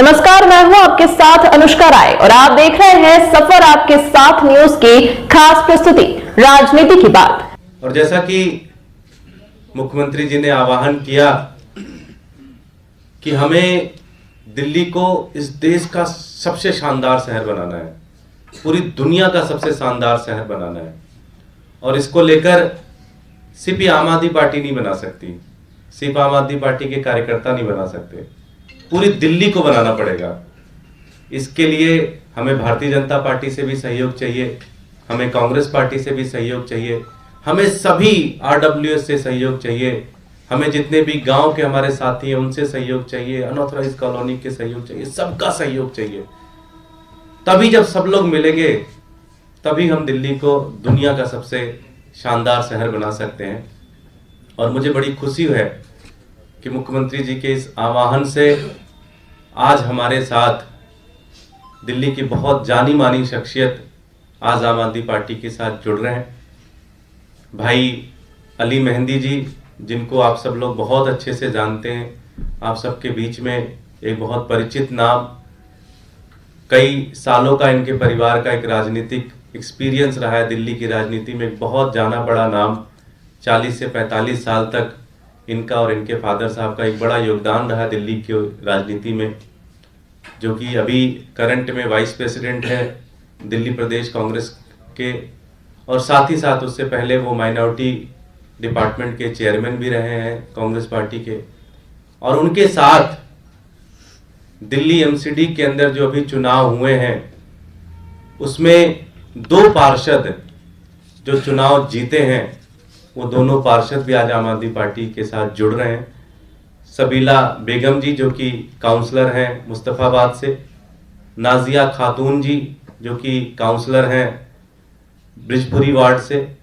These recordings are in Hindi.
नमस्कार, मैं हूं आपके साथ अनुष्का राय और आप देख रहे हैं सफर आपके साथ न्यूज की खास प्रस्तुति राजनीति की बात। और जैसा कि मुख्यमंत्री जी ने आह्वान किया कि हमें दिल्ली को इस देश का सबसे शानदार शहर बनाना है, पूरी दुनिया का सबसे शानदार शहर बनाना है, और इसको लेकर सिर्फ आम आदमी पार्टी नहीं बना सकती, सिर्फ आम आदमी पार्टी के कार्यकर्ता नहीं बना सकते, पूरी दिल्ली को बनाना पड़ेगा। इसके लिए हमें भारतीय जनता पार्टी से भी सहयोग चाहिए, हमें कांग्रेस पार्टी से भी सहयोग चाहिए, हमें सभी आरडब्ल्यूएस से सहयोग चाहिए, हमें जितने भी गांव के हमारे साथी हैं उनसे सहयोग चाहिए, अनऑथराइज्ड कॉलोनी के सहयोग चाहिए, सबका सहयोग चाहिए। तभी जब सब लोग मिलेंगे तभी हम दिल्ली को दुनिया का सबसे शानदार शहर बना सकते हैं। और मुझे बड़ी खुशी है कि मुख्यमंत्री जी के इस आह्वान से आज हमारे साथ दिल्ली की बहुत जानी मानी शख्सियत आज आम आदमी पार्टी के साथ जुड़ रहे हैं। भाई अली मेहंदी जी, जिनको आप सब लोग बहुत अच्छे से जानते हैं, आप सबके बीच में एक बहुत परिचित नाम, कई सालों का इनके परिवार का एक राजनीतिक एक्सपीरियंस रहा है, दिल्ली की राजनीति में एक बहुत जाना बड़ा नाम, 40 से 45 साल तक इनका और इनके फादर साहब का एक बड़ा योगदान रहा दिल्ली की राजनीति में, जो कि अभी करंट में वाइस प्रेसिडेंट है दिल्ली प्रदेश कांग्रेस के, और साथ ही साथ उससे पहले वो माइनॉरिटी डिपार्टमेंट के चेयरमैन भी रहे हैं कांग्रेस पार्टी के। और उनके साथ दिल्ली एमसीडी के अंदर जो अभी चुनाव हुए हैं उसमें 2 पार्षद जो चुनाव जीते हैं, वो दोनों पार्षद भी आज आम आदमी पार्टी के साथ जुड़ रहे हैं। सबीला बेगम जी जो कि काउंसलर हैं मुस्तफाबाद से, नाजिया खातून जी जो कि काउंसलर हैं ब्रिजपुरी वार्ड से,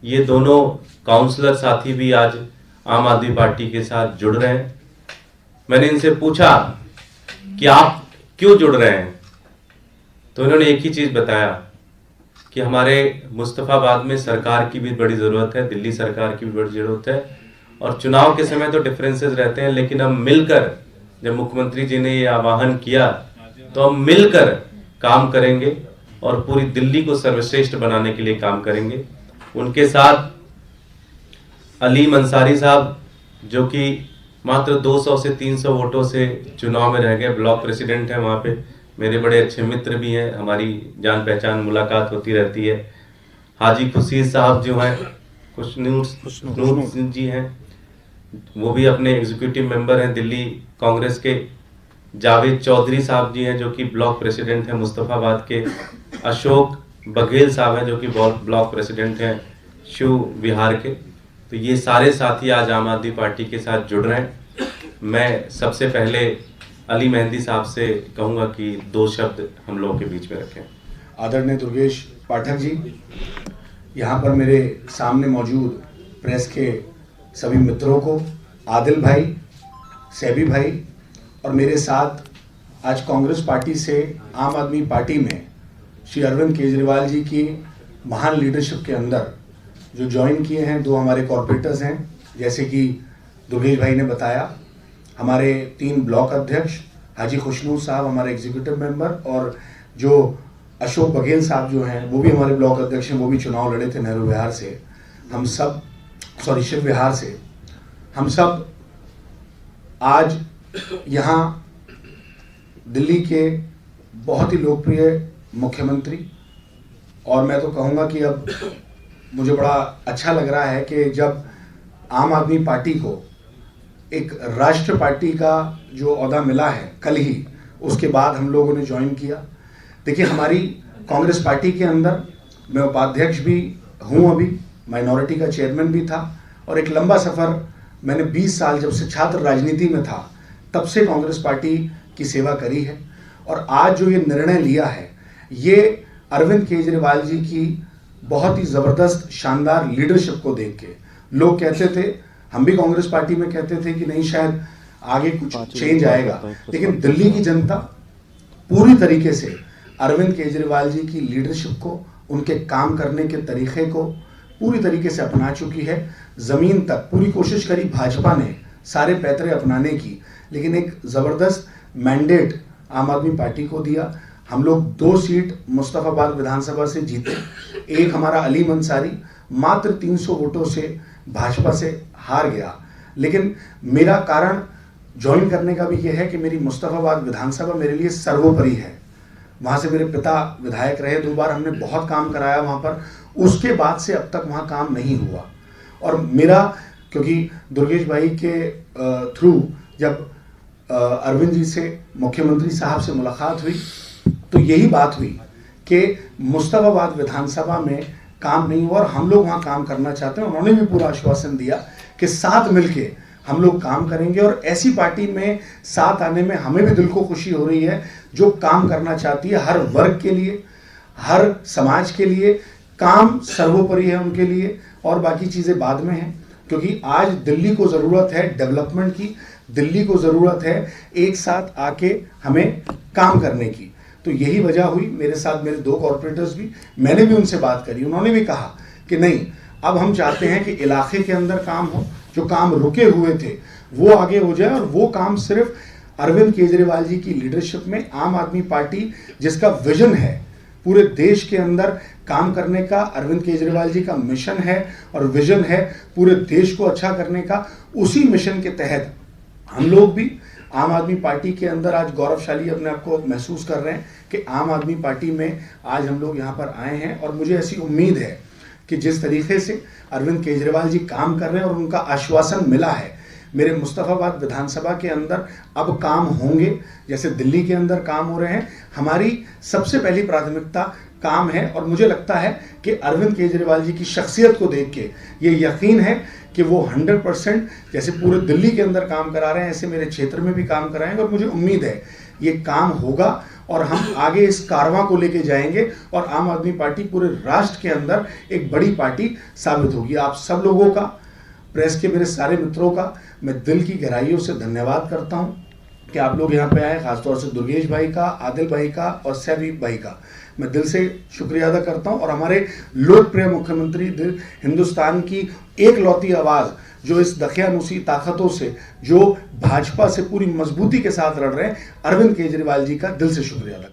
ये दोनों काउंसलर साथी भी आज आम आदमी पार्टी के साथ जुड़ रहे हैं। मैंने इनसे पूछा कि आप क्यों जुड़ रहे हैं, तो इन्होंने एक ही चीज बताया कि हमारे मुस्तफाबाद में सरकार की भी बड़ी ज़रूरत है, दिल्ली सरकार की भी बड़ी ज़रूरत है, और चुनाव के समय तो डिफरेंसेस रहते हैं, लेकिन हम मिलकर, जब मुख्यमंत्री जी ने ये आह्वान किया तो हम मिलकर काम करेंगे और पूरी दिल्ली को सर्वश्रेष्ठ बनाने के लिए काम करेंगे। उनके साथ अलीम अंसारी साहब जो कि मात्र 200 से 300 वोटों से चुनाव में रह गए, ब्लॉक प्रेसिडेंट हैं वहाँ पे, मेरे बड़े अच्छे मित्र भी हैं, हमारी जान पहचान मुलाकात होती रहती है। हाजी खुशीर साहब जो हैं, खुशनूर जी हैं, वो भी अपने एग्जीक्यूटिव मेंबर हैं दिल्ली कांग्रेस के। जावेद चौधरी साहब जी हैं जो कि ब्लॉक प्रेसिडेंट हैं मुस्तफाबाद के। अशोक बघेल साहब हैं जो कि ब्लॉक प्रेसिडेंट हैं शिव विहार के। तो ये सारे साथी आज आम आदमी पार्टी के साथ जुड़ रहे हैं। मैं सबसे पहले अली मेहंदी साहब से कहूंगा कि 2 शब्द हम लोगों के बीच में रखें। आदरणीय दुर्गेश पाठक जी, यहाँ पर मेरे सामने मौजूद प्रेस के सभी मित्रों को, आदिल भाई, सैबी भाई, और मेरे साथ आज कांग्रेस पार्टी से आम आदमी पार्टी में श्री अरविंद केजरीवाल जी की महान लीडरशिप के अंदर जो ज्वाइन किए हैं 2 हमारे कॉर्पोरेटर्स हैं, जैसे कि दुर्गेश भाई ने बताया, हमारे 3 ब्लॉक अध्यक्ष हाजी खुशनूर साहब हमारे एग्जीक्यूटिव मेंबर, और जो अशोक बघेल साहब जो हैं वो भी हमारे ब्लॉक अध्यक्ष हैं, वो भी चुनाव लड़े थे नेहरू विहार से, हम सब शिव विहार से। हम सब आज यहाँ दिल्ली के बहुत ही लोकप्रिय मुख्यमंत्री, और मैं तो कहूँगा कि अब मुझे बड़ा अच्छा लग रहा है कि जब आम आदमी पार्टी को एक राष्ट्र पार्टी का जो ओहदा मिला है कल ही, उसके बाद हम लोगों ने ज्वाइन किया। देखिए, हमारी कांग्रेस पार्टी के अंदर मैं उपाध्यक्ष भी हूँ, अभी माइनॉरिटी का चेयरमैन भी था, और एक लंबा सफ़र मैंने 20 साल जब से छात्र राजनीति में था तब से कांग्रेस पार्टी की सेवा करी है। और आज जो ये निर्णय लिया है, ये अरविंद केजरीवाल जी की बहुत ही ज़बरदस्त शानदार लीडरशिप को देख के, लोग कहते थे, हम भी कांग्रेस पार्टी में कहते थे कि नहीं शायद आगे कुछ चेंज आएगा, लेकिन दिल्ली की जनता पूरी तरीके से अरविंद केजरीवाल जी की लीडरशिप को, उनके काम करने के तरीके को पूरी तरीके से अपना चुकी है। जमीन तक पूरी कोशिश करी भाजपा ने सारे पैतरे अपनाने की, लेकिन एक जबरदस्त मैंडेट आम आदमी पार्टी को दिया। हम लोग 2 सीट मुस्तफाबाद विधानसभा से जीते, एक हमारा अलीम अंसारी मात्र 300 वोटों से भाजपा से हार गया। लेकिन मेरा कारण ज्वाइन करने का भी यह है कि मेरी मुस्तफाबाद विधानसभा मेरे लिए सर्वोपरि है। वहाँ से मेरे पिता विधायक रहे 2 बार, हमने बहुत काम कराया वहाँ पर। उसके बाद से अब तक वहाँ काम नहीं हुआ। और मेरा, क्योंकि दुर्गेश भाई के थ्रू जब अरविंद जी से, मुख्यमंत्री साहब से मुलाकात हुई तो यही बात हुई कि मुस्तफाबाद विधानसभा में काम नहीं हुआ और हम लोग वहाँ काम करना चाहते हैं। उन्होंने भी पूरा आश्वासन दिया कि साथ मिलके हम लोग काम करेंगे और ऐसी पार्टी में साथ आने में हमें भी दिल को खुशी हो रही है जो काम करना चाहती है हर वर्ग के लिए, हर समाज के लिए। काम सर्वोपरि है उनके लिए और बाकी चीज़ें बाद में हैं, क्योंकि आज दिल्ली को ज़रूरत है डेवलपमेंट की, दिल्ली को ज़रूरत है एक साथ आके हमें काम करने की। तो यही वजह हुई। मेरे साथ मेरे 2 कॉर्पोरेटर्स भी, मैंने भी उनसे बात करी, उन्होंने भी कहा कि नहीं, अब हम चाहते हैं कि इलाके के अंदर काम हो, जो काम रुके हुए थे वो आगे हो जाए। और वो काम सिर्फ अरविंद केजरीवाल जी की लीडरशिप में आम आदमी पार्टी जिसका विजन है पूरे देश के अंदर काम करने का, अरविंद केजरीवाल जी का मिशन है और विजन है पूरे देश को अच्छा करने का, उसी मिशन के तहत हम लोग भी आम आदमी पार्टी के अंदर आज गौरवशाली अपने आप को महसूस कर रहे हैं कि आम आदमी पार्टी में आज हम लोग यहाँ पर आए हैं। और मुझे ऐसी उम्मीद है कि जिस तरीके से अरविंद केजरीवाल जी काम कर रहे हैं और उनका आश्वासन मिला है, मेरे मुस्तफाबाद विधानसभा के अंदर अब काम होंगे जैसे दिल्ली के अंदर काम हो रहे हैं। हमारी सबसे पहली प्राथमिकता काम है और मुझे लगता है कि अरविंद केजरीवाल जी की शख्सियत को देख के ये यकीन है कि वो 100% जैसे पूरे दिल्ली के अंदर काम करा रहे हैं ऐसे मेरे क्षेत्र में भी काम कराएंगे। और मुझे उम्मीद है ये काम होगा और हम आगे इस कारवां को लेके जाएंगे और आम आदमी पार्टी पूरे राष्ट्र के अंदर एक बड़ी पार्टी साबित होगी। आप सब लोगों का, प्रेस के मेरे सारे मित्रों का मैं दिल की गहराइयों से धन्यवाद करता हूं कि आप लोग यहाँ पे आए। खासतौर से दुर्गेश भाई का, आदिल भाई का और सैबी भाई का मैं दिल से शुक्रिया अदा करता हूं। और हमारे लोकप्रिय मुख्यमंत्री, हिंदुस्तान की एकलौती आवाज़ जो इस दखियानुसी ताकतों से, जो भाजपा से पूरी मजबूती के साथ लड़ रहे हैं, अरविंद केजरीवाल जी का दिल से शुक्रिया अदा।